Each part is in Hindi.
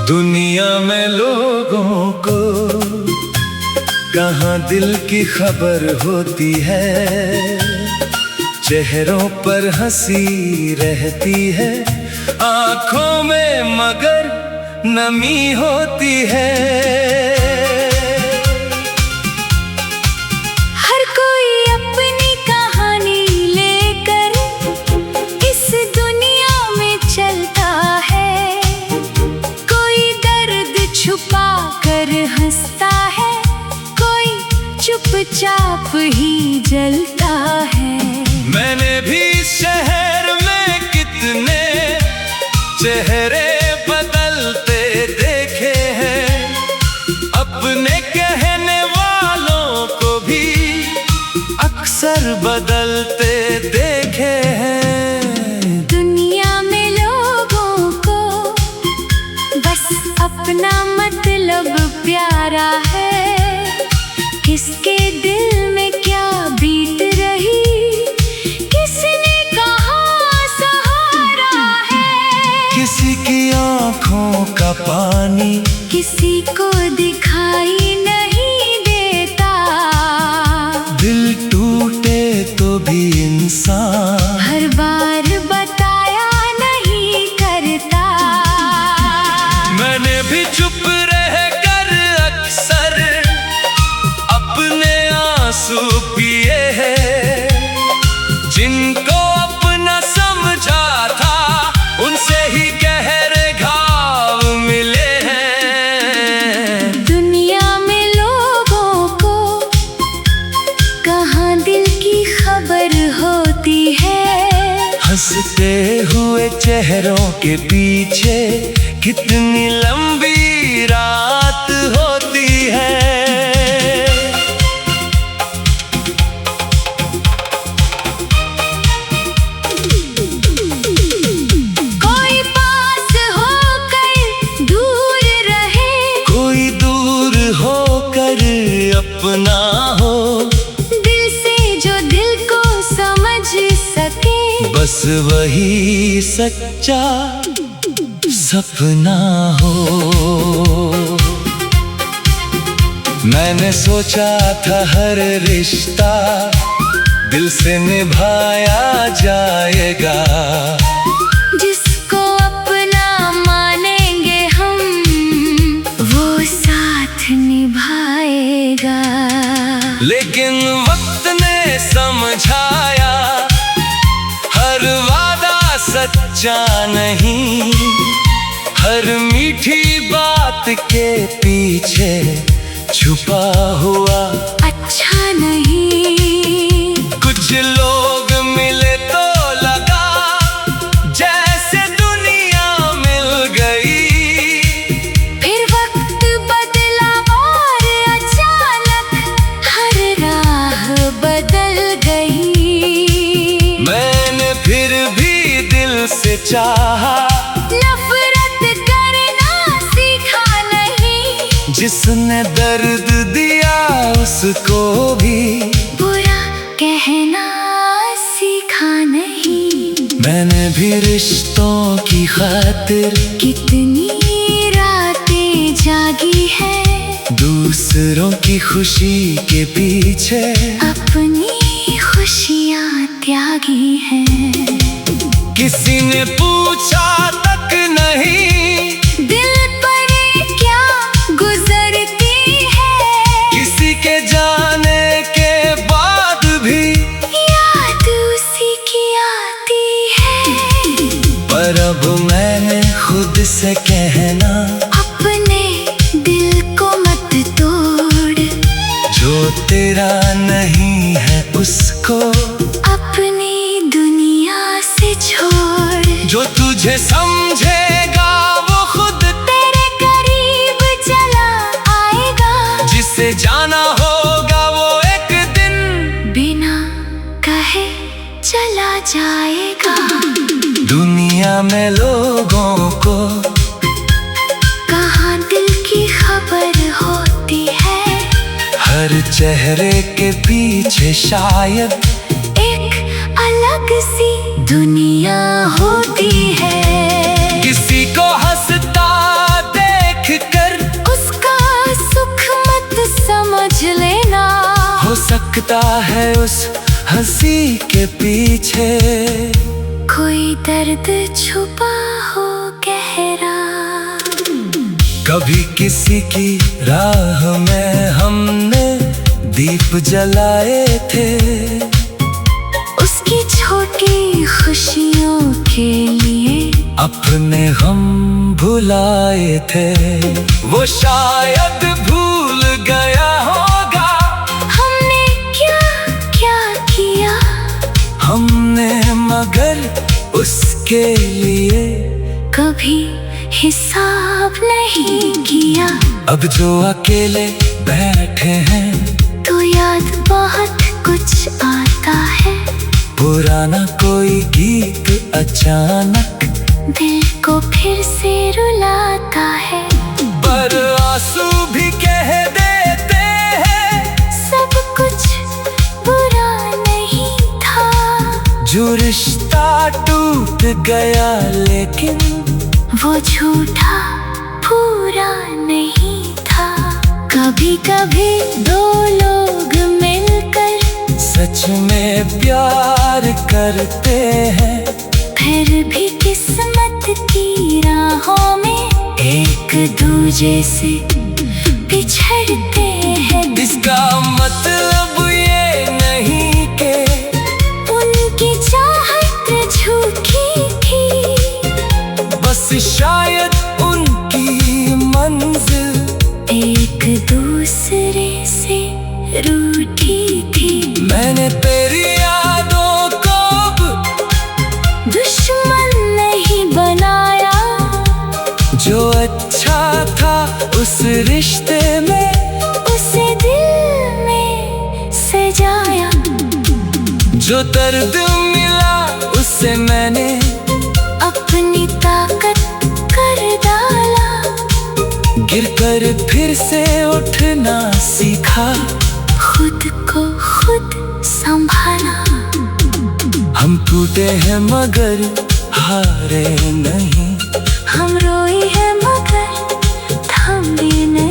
दुनिया में लोगों को कहाँ दिल की खबर होती है। चेहरों पर हंसी रहती है, आंखों में मगर नमी होती है। हर कोई अपनी कहानी लेकर इस दुनिया में चलता है। कोई दर्द छुपा कर हंसता है, कोई चुपचाप ही जलता है। मैंने भी शहर में कितने चेहरे बदलते देखे हैं, अपने कहने वालों को भी अक्सर बदलते देखे हैं। दुनिया में लोगों को बस अपना मतलब प्यारा है। किसके दिल में क्या बीत रही, किसने कहा सहारा है। किसी की आंखों का पानी किसी को दिखाई नहीं देता। दिल टूटे तो भी इंसान हर बार बताया नहीं करता। मैंने भी चुप रहकर अक्सर अपने आंसू पिए हैं। जिनको अपना समझा था उनसे ही गहरे घाव मिले हैं। दुनिया में लोगों को कहाँ दिल की खबर होती है। हंसते हुए चेहरों के पीछे कितनी लंबी रात होती है। कोई पास होकर दूर रहे, कोई दूर होकर अपना हो, दिल से जो दिल को समझ सके। बस वही सच्चा सपना हो। मैंने सोचा था हर रिश्ता दिल से निभाया जाएगा। जिसको अपना मानेंगे हम, वो साथ निभाएगा। लेकिन वक्त ने समझाया हर वादा सच्चा नहीं। हर मीठी बात के पीछे छुपा हुआ अच्छा नहीं। कुछ लोग मिले तो लगा जैसे दुनिया मिल गई। फिर वक्त बदला और अचानक हर राह बदल गई। मैंने फिर भी दिल से चाहा, नफरत करना सीखा नहीं। जिसने दर्द दिया उसको भी बुरा कहना सीखा नहीं। मैंने भी रिश्तों की खातिर कितनी रातें जागी है, दूसरों की खुशी के पीछे अपनी खुशियाँ त्यागी हैं। किसी ने पूछा तक नहीं दिल पर क्या गुजरती है। किसी के जाने के बाद भी याद उसी की आती है। पर अब मैंने खुद से कहना, अपने दिल को मत तोड़। जो तेरा नहीं है उसको अपनी दुनिया से छोड़। जो तुझे समझेगा वो खुद तेरे करीब चला आएगा। जिसे जाना होगा वो एक दिन बिना कहे चला जाएगा। दुनिया में लोगों को कहाँ दिल की खबर होती है। हर चेहरे के पीछे शायद एक अलग सी दुनिया होती है। किसी को हंसता देख सकता है उस हंसी के पीछे कोई दर्द छुपा हो गहरा। कभी किसी की राह में हमने दीप जलाए थे, उसकी छोटी खुशियों के लिए अपने हम भुलाए थे। वो शायद भूल गया होगा हमने क्या क्या किया, हमने मगर उसके लिए कभी हिसाब नहीं किया। अब जो अकेले बैठे हैं तो याद बहुत कुछ आता है, पुराना कोई गीत अचानक दिल को फिर से रुलाता है। पर आंसू भी कह देते हैं सब कुछ बुरा नहीं था, जो रिश्ता टूट गया लेकिन वो झूठा पूरा नहीं था। कभी कभी दो लोग मिलकर सच में प्यार करते हैं, फिर भी किस्मत की राहों में एक दूजे से बिछड़ते हैं। इसका मतलब ये नहीं कि उनकी चाहत झूठी थी, बस शायद उनकी मंजिल एक दूसरे से रूठी थी। मैंने तेरी यादों को दुश्मन नहीं बनाया, जो अच्छा था उस रिश्ते में उसे दिल में सजाया। जो दर्द मिला उससे मैंने अपनी ताकत कर डाला, गिरकर फिर से उठना सीखा, खुद को खुद संभाला। हम टूटे हैं मगर हारे नहीं, हम रोए हैं मगर थमे नहीं।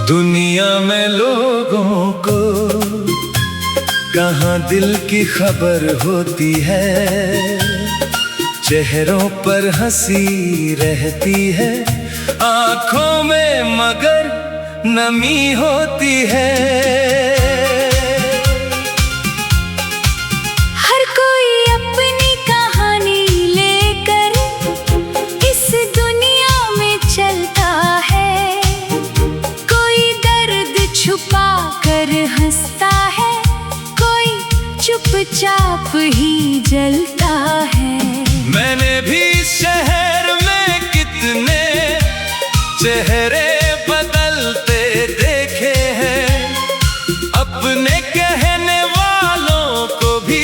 दुनिया में लोगों को कहाँ दिल की खबर होती है, चेहरों पर हंसी रहती है, आंखों में मगर नमी होती है। हर कोई अपनी कहानी लेकर इस दुनिया में चलता है, कोई दर्द छुपा कर हंसता है, कोई चुपचाप ही जलता है। मैंने भी शहर में कितने चेहरे बदलते देखे हैं, अपने कहने वालों को भी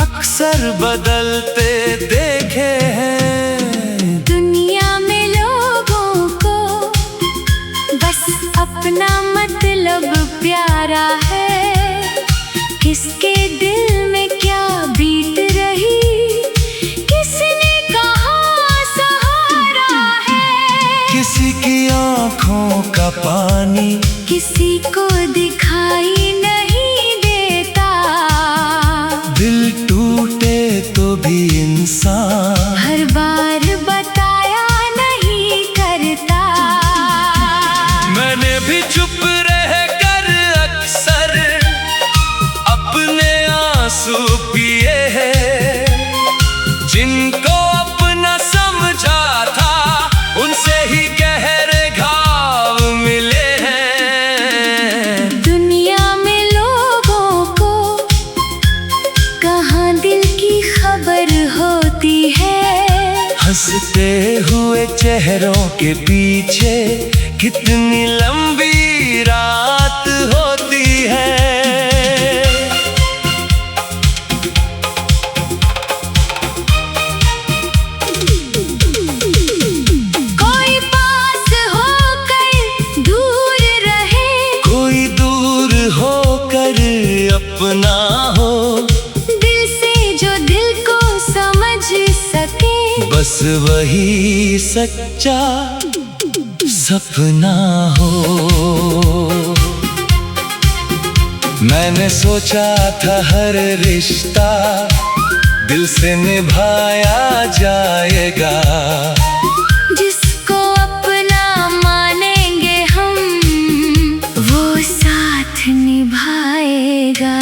अक्सर बदलते देखे हैं। दुनिया में लोगों को बस अपना मतलब प्यारा है, किसके दिल में क्या बीत रही किसने कहा सहारा है। किसी की आंखों का पानी किसी को दिखाई नहीं देता, दिल टूटे तो भी इंसान हर बार बताया नहीं करता। मैंने भी चुप रह कर अक्सर अपने आंसू पिए हैं, जिनको अपना समझा था उनसे ही गहरे घाव मिले हैं। दुनिया में लोगों को कहाँ दिल की खबर होती है, हंसते हुए चेहरों के पीछे कितनी लंबी रात होती है। होकर अपना हो, दिल से जो दिल को समझ सके, बस वही सच्चा सपना हो। मैंने सोचा था हर रिश्ता दिल से निभाया जाएगा, जिसको अपना मानेंगे हम वो साथ निभाएगा।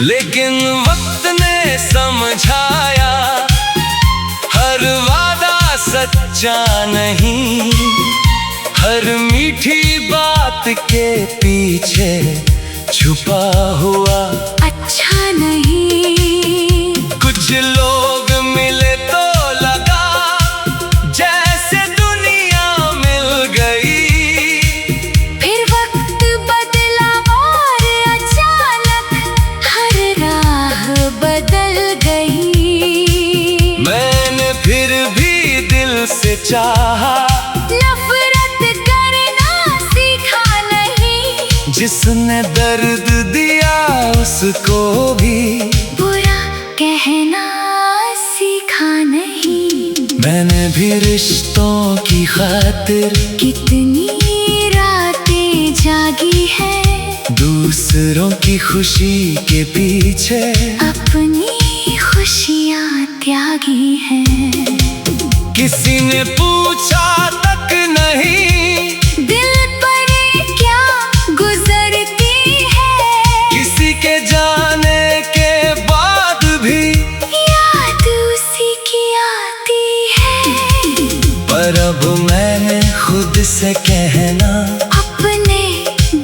लेकिन वक्त ने समझाया हर वादा सच्चा नहीं, हर मीठी बात के पीछे छुपा हुआ अच्छा नहीं। कुछ लोग मिले तो लगा जैसे दुनिया मिल गई, फिर वक्त बदला और अचानक हर राह बदल गई। मैंने फिर भी दिल से चाहा, नफरत करना सीखा नहीं, जिसने दर्द दिया उसको भी बुरा कहना सीखा नहीं। मैंने भी रिश्तों की खातिर कितनी रातें जागी है, दूसरों की खुशी के पीछे अपनी खुशियाँ त्यागी हैं। किसी ने पूछा तक नहीं दिल पर क्या गुजरती है, किसी के जाने के बाद भी याद उसी की आती है। पर अब मैंने खुद से कहना, अपने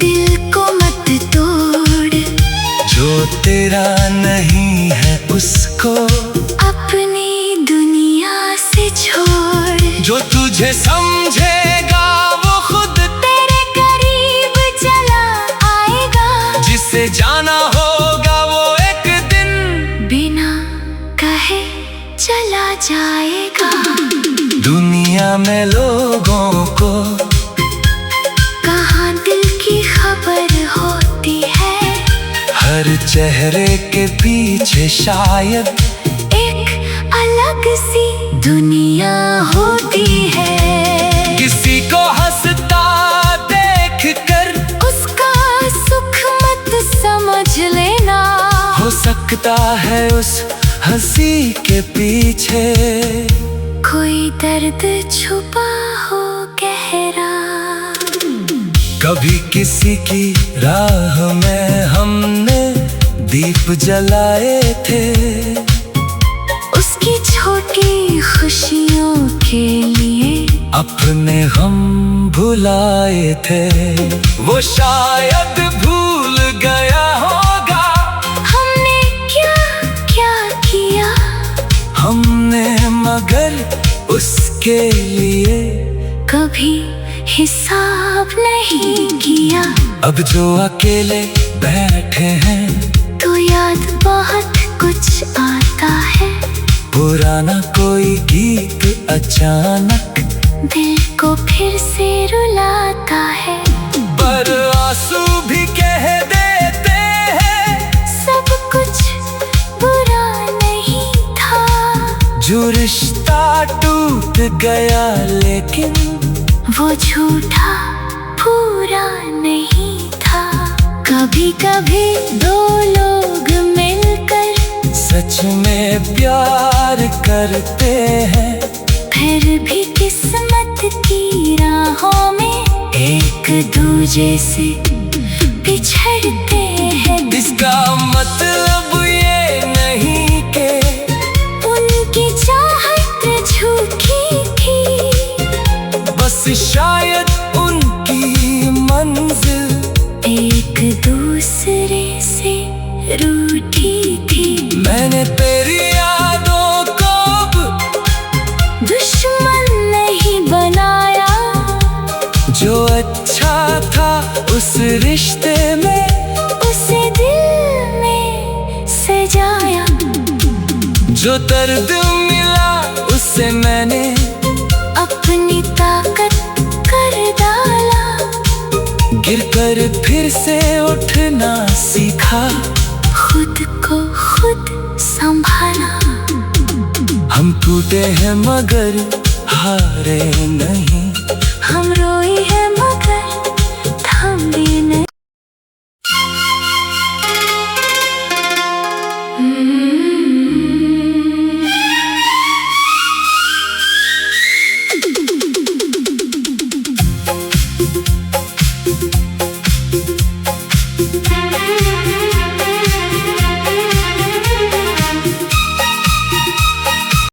दिल को मत तोड़, जो तेरा नहीं है उसको अपनी दुनिया से छोड़। जो तुझे समझेगा वो खुद तेरे करीब चला आएगा, जिसे जाना होगा वो एक दिन बिना कहे चला जाएगा। दुनिया में लोगों को कहाँ दिल की खबर होती है, हर चेहरे के पीछे शायद एक अलग सी दुनिया होती है। किसी को हंसता देख कर उसका सुख मत समझ लेना, हो सकता है उस हंसी के पीछे कोई दर्द छुपा हो गहरा। कभी किसी की राह में हमने दीप जलाए थे, उसकी छोटी खुशियों के लिए अपने हम भुलाए थे। वो शायद भूल गया होगा हमने क्या क्या किया, हमने मगर उसके लिए कभी हिसाब नहीं किया। अब जो अकेले बैठे हैं तो याद बहुत कुछ आता है, पुराना कोई गीत अचानक दिल को फिर से रुलाता है। पर आंसू भी कह देते हैं सब कुछ बुरा नहीं था, जो रिश्ता टूट गया लेकिन वो झूठा पूरा नहीं था। कभी कभी दो लोग मिलकर सच में प्यार करते हैं, फिर भी किस्मत की राहों में एक दूजे से बिछड़ते हैं। इसका मतलब ये नहीं कि उनकी चाहत झूठी थी, बस शायद उनकी मंजिल एक दूसरे से रूठी थी। मैंने तेरी यादों को दुश्मन नहीं बनाया, जो अच्छा था उस रिश्ते में उसे दिल में सजाया। जो दर्द मिला उससे मैंने अपनी ताकत कर डाला, फिर से उठना सीखा, खुद को खुद संभाला। हम टूटे हैं मगर हारे नहीं, हम रोए हैं मगर थमे नहीं।